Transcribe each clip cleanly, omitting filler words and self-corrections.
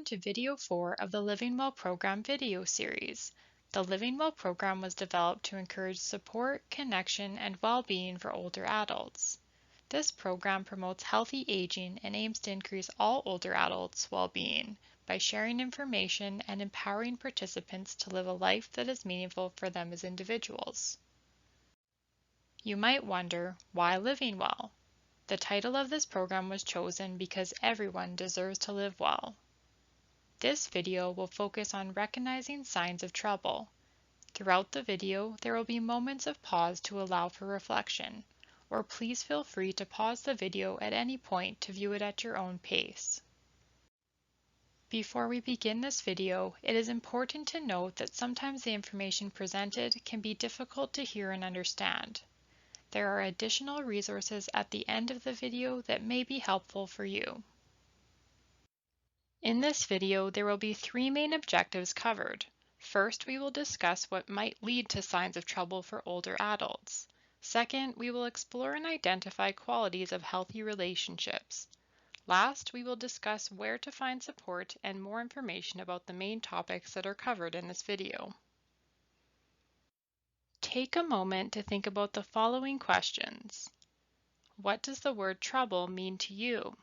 to video 4 of the Living Well program video series. The Living Well program was developed to encourage support, connection, and well-being for older adults. This program promotes healthy aging and aims to increase all older adults' well-being by sharing information and empowering participants to live a life that is meaningful for them as individuals. You might wonder, why Living Well? The title of this program was chosen because everyone deserves to live well. This video will focus on recognizing signs of trouble. Throughout the video, there will be moments of pause to allow for reflection, or please feel free to pause the video at any point to view it at your own pace. Before we begin this video, it is important to note that sometimes the information presented can be difficult to hear and understand. There are additional resources at the end of the video that may be helpful for you. In this video, there will be 3 main objectives covered. First, we will discuss what might lead to signs of trouble for older adults. Second, we will explore and identify qualities of healthy relationships. Last, we will discuss where to find support and more information about the main topics that are covered in this video. Take a moment to think about the following questions. What does the word trouble mean to you?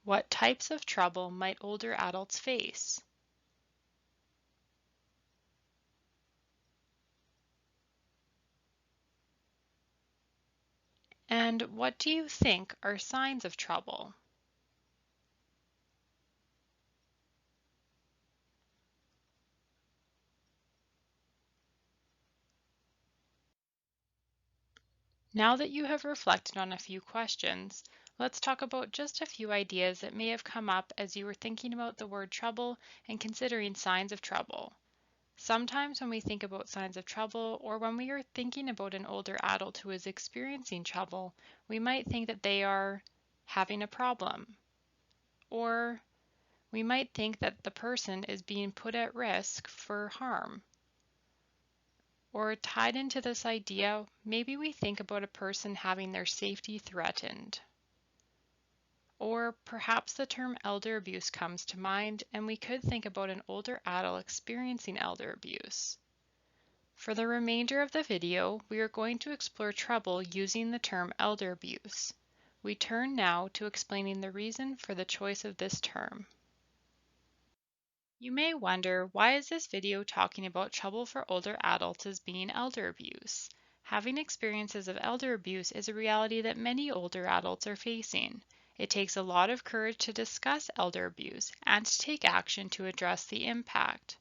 What types of trouble might older adults face? And what do you think are signs of trouble? Now that you have reflected on a few questions, let's talk about just a few ideas that may have come up as you were thinking about the word trouble and considering signs of trouble. Sometimes when we think about signs of trouble, or when we are thinking about an older adult who is experiencing trouble, we might think that they are having a problem, or we might think that the person is being put at risk for harm. Or tied into this idea, maybe we think about a person having their safety threatened. Or perhaps the term elder abuse comes to mind, and we could think about an older adult experiencing elder abuse. For the remainder of the video, we are going to explore trouble using the term elder abuse. We turn now to explaining the reason for the choice of this term. You may wonder, why is this video talking about trouble for older adults as being elder abuse? Having experiences of elder abuse is a reality that many older adults are facing. It takes a lot of courage to discuss elder abuse and to take action to address the impact.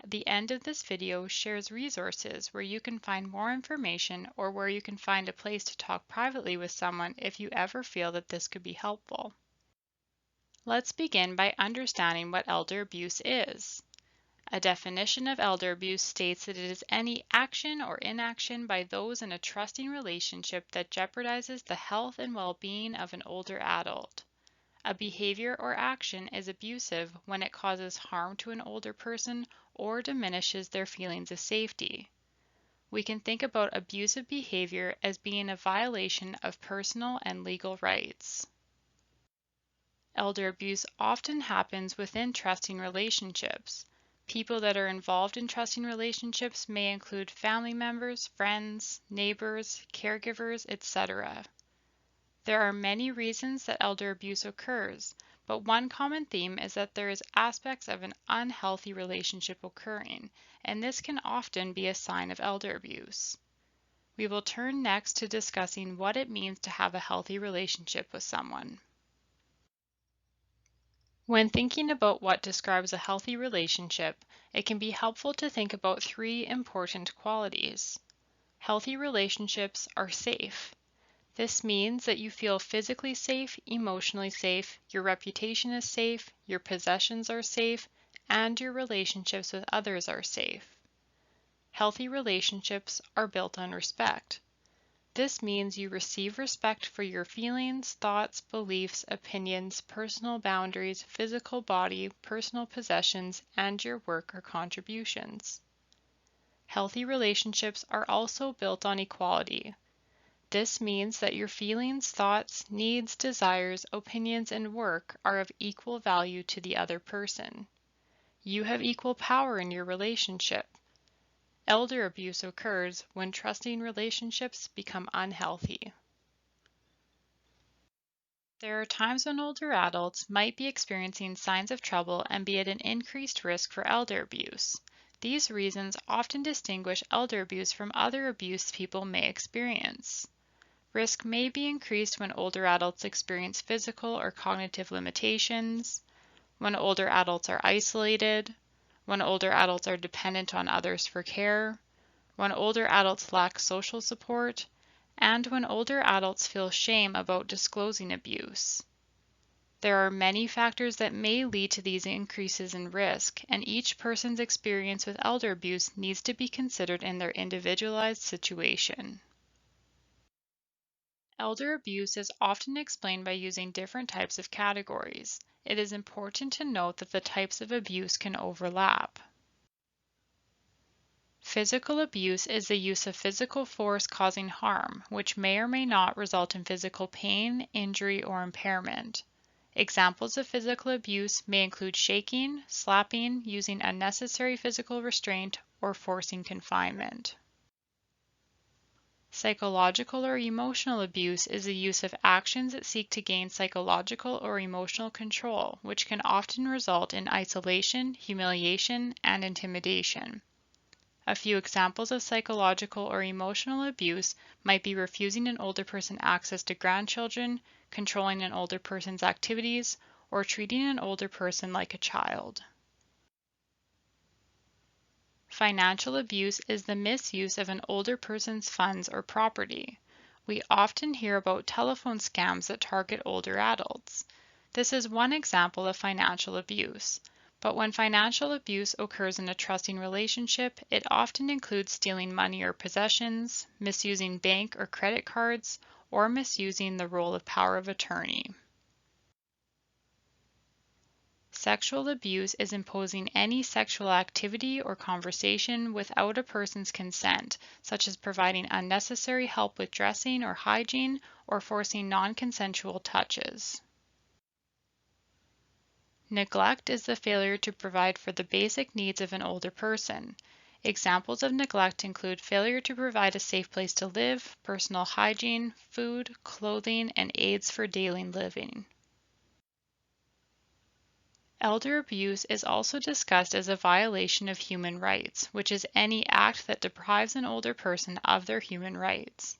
The end of this video shares resources where you can find more information or where you can find a place to talk privately with someone if you ever feel that this could be helpful. Let's begin by understanding what elder abuse is. A definition of elder abuse states that it is any action or inaction by those in a trusting relationship that jeopardizes the health and well-being of an older adult. A behavior or action is abusive when it causes harm to an older person or diminishes their feelings of safety. We can think about abusive behavior as being a violation of personal and legal rights. Elder abuse often happens within trusting relationships. People that are involved in trusting relationships may include family members, friends, neighbors, caregivers, etc. There are many reasons that elder abuse occurs, but one common theme is that there is aspects of an unhealthy relationship occurring, and this can often be a sign of elder abuse. We will turn next to discussing what it means to have a healthy relationship with someone. When thinking about what describes a healthy relationship, it can be helpful to think about 3 important qualities. Healthy relationships are safe. This means that you feel physically safe, emotionally safe, your reputation is safe, your possessions are safe, and your relationships with others are safe. Healthy relationships are built on respect. This means you receive respect for your feelings, thoughts, beliefs, opinions, personal boundaries, physical body, personal possessions, and your work or contributions. Healthy relationships are also built on equality. This means that your feelings, thoughts, needs, desires, opinions, and work are of equal value to the other person. You have equal power in your relationship. Elder abuse occurs when trusting relationships become unhealthy. There are times when older adults might be experiencing signs of trouble and be at an increased risk for elder abuse. These reasons often distinguish elder abuse from other abuse people may experience. Risk may be increased when older adults experience physical or cognitive limitations, when older adults are isolated, when older adults are dependent on others for care, when older adults lack social support, and when older adults feel shame about disclosing abuse. There are many factors that may lead to these increases in risk, and each person's experience with elder abuse needs to be considered in their individualized situation. Elder abuse is often explained by using different types of categories. It is important to note that the types of abuse can overlap. Physical abuse is the use of physical force causing harm, which may or may not result in physical pain, injury, or impairment. Examples of physical abuse may include shaking, slapping, using unnecessary physical restraint, or forcing confinement. Psychological or emotional abuse is the use of actions that seek to gain psychological or emotional control, which can often result in isolation, humiliation, and intimidation. A few examples of psychological or emotional abuse might be refusing an older person access to grandchildren, controlling an older person's activities, or treating an older person like a child. Financial abuse is the misuse of an older person's funds or property. We often hear about telephone scams that target older adults. This is one example of financial abuse. But when financial abuse occurs in a trusting relationship, it often includes stealing money or possessions, misusing bank or credit cards, or misusing the role of power of attorney. Sexual abuse is imposing any sexual activity or conversation without a person's consent, such as providing unnecessary help with dressing or hygiene, or forcing non-consensual touches. Neglect is the failure to provide for the basic needs of an older person. Examples of neglect include failure to provide a safe place to live, personal hygiene, food, clothing, and aids for daily living. Elder abuse is also discussed as a violation of human rights, which is any act that deprives an older person of their human rights.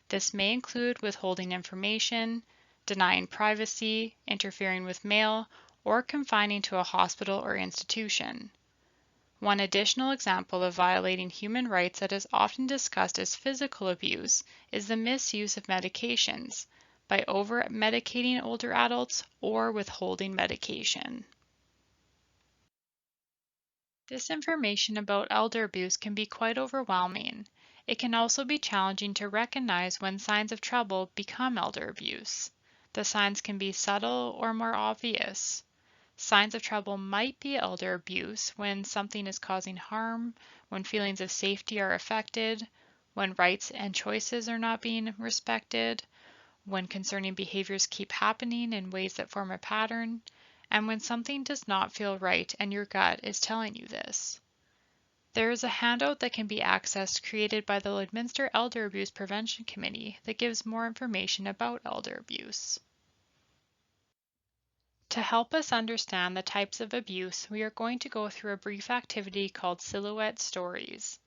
This may include withholding information, denying privacy, interfering with mail, or confining to a hospital or institution. One additional example of violating human rights that is often discussed as physical abuse is the misuse of medications by over-medicating older adults or withholding medication. This information about elder abuse can be quite overwhelming. It can also be challenging to recognize when signs of trouble become elder abuse. The signs can be subtle or more obvious. Signs of trouble might be elder abuse when something is causing harm, when feelings of safety are affected, when rights and choices are not being respected, when concerning behaviors keep happening in ways that form a pattern, and when something does not feel right and your gut is telling you this. There is a handout that can be accessed created by the Lloydminster Elder Abuse Prevention Committee that gives more information about elder abuse. To help us understand the types of abuse, we are going to go through a brief activity called Silhouette Stories.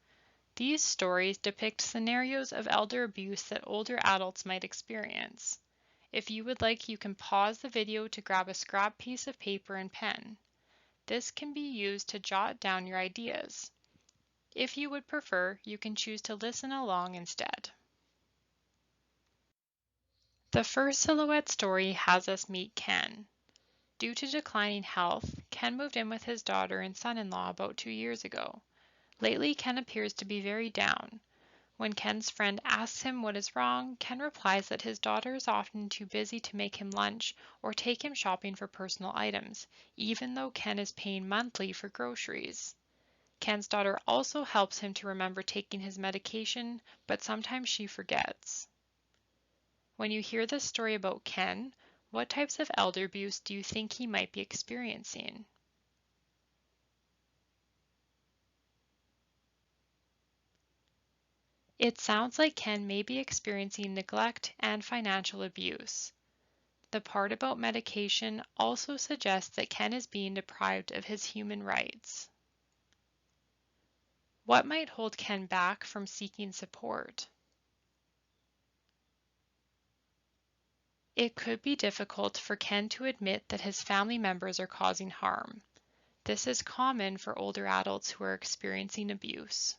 These stories depict scenarios of elder abuse that older adults might experience. If you would like, you can pause the video to grab a scrap piece of paper and pen. This can be used to jot down your ideas. If you would prefer, you can choose to listen along instead. The first silhouette story has us meet Ken. Due to declining health, Ken moved in with his daughter and son-in-law about 2 years ago. Lately, Ken appears to be very down. When Ken's friend asks him what is wrong, Ken replies that his daughter is often too busy to make him lunch or take him shopping for personal items, even though Ken is paying monthly for groceries. Ken's daughter also helps him to remember taking his medication, but sometimes she forgets. When you hear this story about Ken, what types of elder abuse do you think he might be experiencing? It sounds like Ken may be experiencing neglect and financial abuse. The part about medication also suggests that Ken is being deprived of his human rights. What might hold Ken back from seeking support? It could be difficult for Ken to admit that his family members are causing harm. This is common for older adults who are experiencing abuse.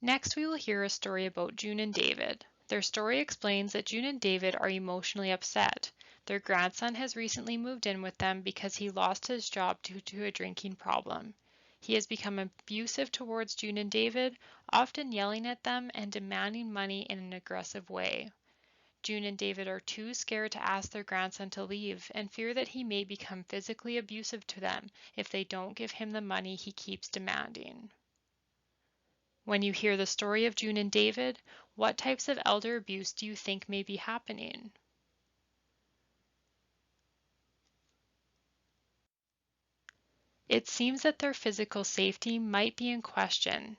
Next, we will hear a story about June and David. Their story explains that June and David are emotionally upset. Their grandson has recently moved in with them because he lost his job due to a drinking problem. He has become abusive towards June and David, often yelling at them and demanding money in an aggressive way. June and David are too scared to ask their grandson to leave and fear that he may become physically abusive to them if they don't give him the money he keeps demanding. When you hear the story of June and David, what types of elder abuse do you think may be happening? It seems that their physical safety might be in question.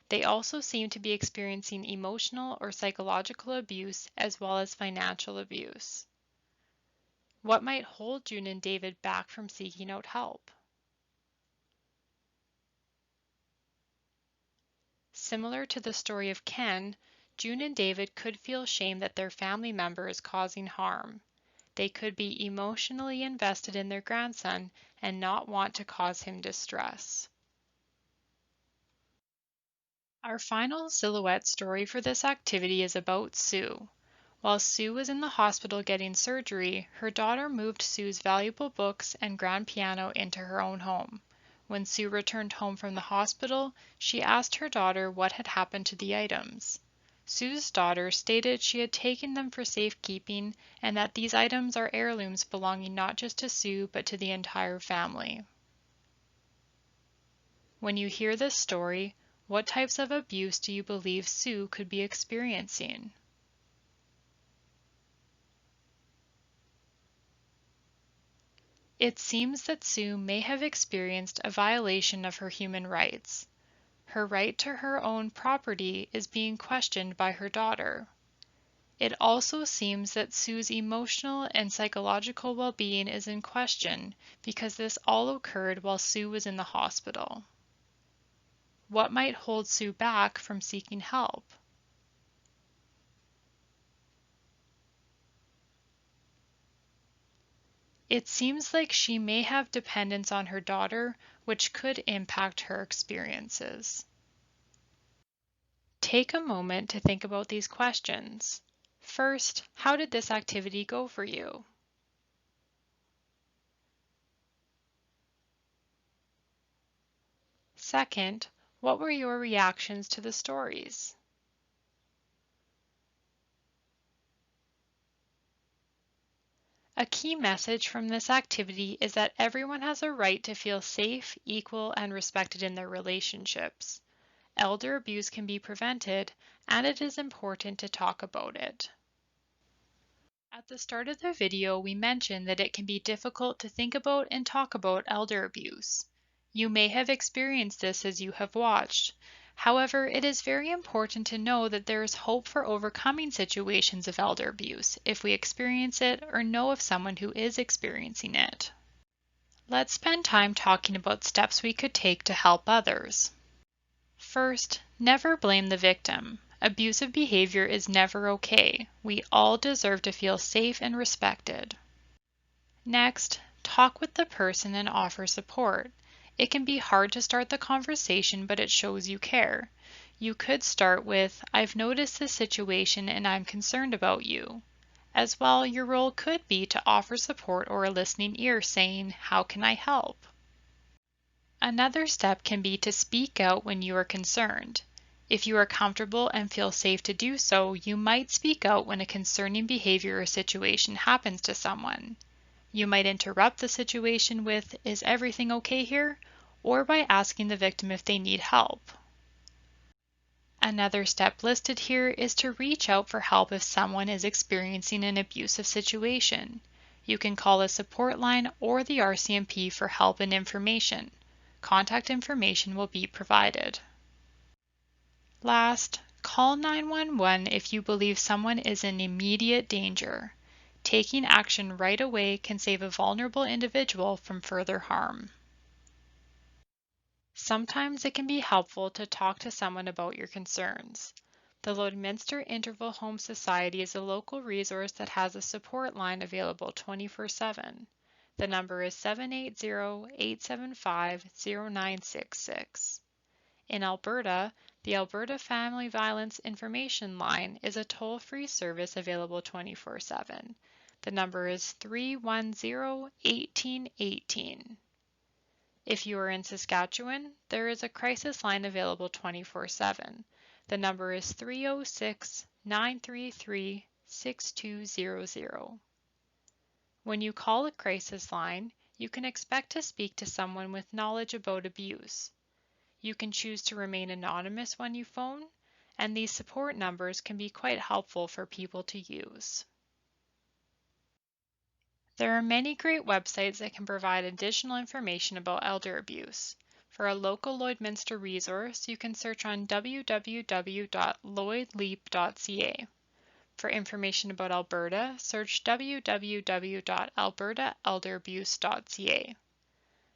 They also seem to be experiencing emotional or psychological abuse as well as financial abuse. What might hold June and David back from seeking out help? Similar to the story of Ken, June and David could feel shame that their family member is causing harm. They could be emotionally invested in their grandson and not want to cause him distress. Our final silhouette story for this activity is about Sue. While Sue was in the hospital getting surgery, her daughter moved Sue's valuable books and grand piano into her own home. When Sue returned home from the hospital, she asked her daughter what had happened to the items. Sue's daughter stated she had taken them for safekeeping and that these items are heirlooms belonging not just to Sue but to the entire family. When you hear this story, what types of abuse do you believe Sue could be experiencing? It seems that Sue may have experienced a violation of her human rights. Her right to her own property is being questioned by her daughter. It also seems that Sue's emotional and psychological well-being is in question because this all occurred while Sue was in the hospital. What might hold Sue back from seeking help? It seems like she may have dependence on her daughter, which could impact her experiences. Take a moment to think about these questions. First, how did this activity go for you? Second, what were your reactions to the stories? A key message from this activity is that everyone has a right to feel safe, equal, and respected in their relationships. Elder abuse can be prevented, and it is important to talk about it. At the start of the video, we mentioned that it can be difficult to think about and talk about elder abuse. You may have experienced this as you have watched. However, it is very important to know that there is hope for overcoming situations of elder abuse if we experience it or know of someone who is experiencing it. Let's spend time talking about steps we could take to help others. First, never blame the victim. Abusive behavior is never okay. We all deserve to feel safe and respected. Next, talk with the person and offer support. It can be hard to start the conversation, but it shows you care. You could start with, "I've noticed this situation and I'm concerned about you." As well, your role could be to offer support or a listening ear saying, "How can I help?" Another step can be to speak out when you are concerned. If you are comfortable and feel safe to do so, you might speak out when a concerning behavior or situation happens to someone. You might interrupt the situation with, "Is everything okay here?" or by asking the victim if they need help. Another step listed here is to reach out for help if someone is experiencing an abusive situation. You can call the support line or the RCMP for help and information. Contact information will be provided. Last, call 911 if you believe someone is in immediate danger. Taking action right away can save a vulnerable individual from further harm. Sometimes it can be helpful to talk to someone about your concerns. The Lloydminster Interval Home Society is a local resource that has a support line available 24/7. The number is 780-875-0966. In Alberta, the Alberta Family Violence Information Line is a toll-free service available 24/7. The number is 310-1818. If you are in Saskatchewan, there is a crisis line available 24/7. The number is 306-933-6200. When you call a crisis line, you can expect to speak to someone with knowledge about abuse. You can choose to remain anonymous when you phone, and these support numbers can be quite helpful for people to use. There are many great websites that can provide additional information about elder abuse. For a local Lloydminster resource, you can search on www.lloydleap.ca. For information about Alberta, search www.albertaelderabuse.ca.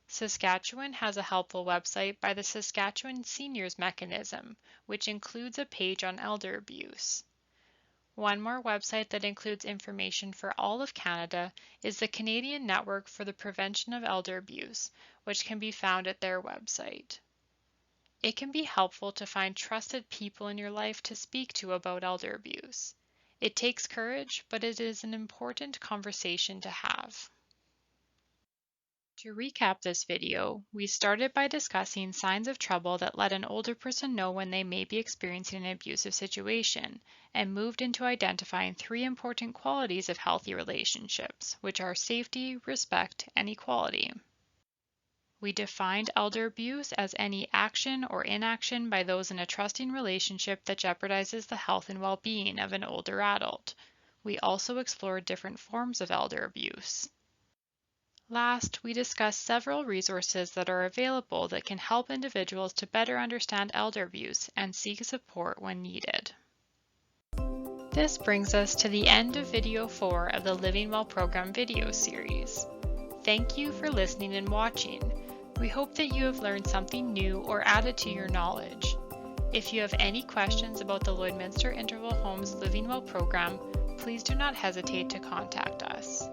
Saskatchewan has a helpful website by the Saskatchewan Seniors Mechanism, which includes a page on elder abuse. One more website that includes information for all of Canada is the Canadian Network for the Prevention of Elder Abuse, which can be found at their website. It can be helpful to find trusted people in your life to speak to about elder abuse. It takes courage, but it is an important conversation to have. To recap this video, we started by discussing signs of trouble that let an older person know when they may be experiencing an abusive situation, and moved into identifying 3 important qualities of healthy relationships, which are safety, respect, and equality. We defined elder abuse as any action or inaction by those in a trusting relationship that jeopardizes the health and well-being of an older adult. We also explored different forms of elder abuse. Last, we discussed several resources that are available that can help individuals to better understand elder abuse and seek support when needed. This brings us to the end of video 4 of the Living Well program video series. Thank you for listening and watching. We hope that you have learned something new or added to your knowledge. If you have any questions about the Lloydminster Interval Homes Living Well program, please do not hesitate to contact us.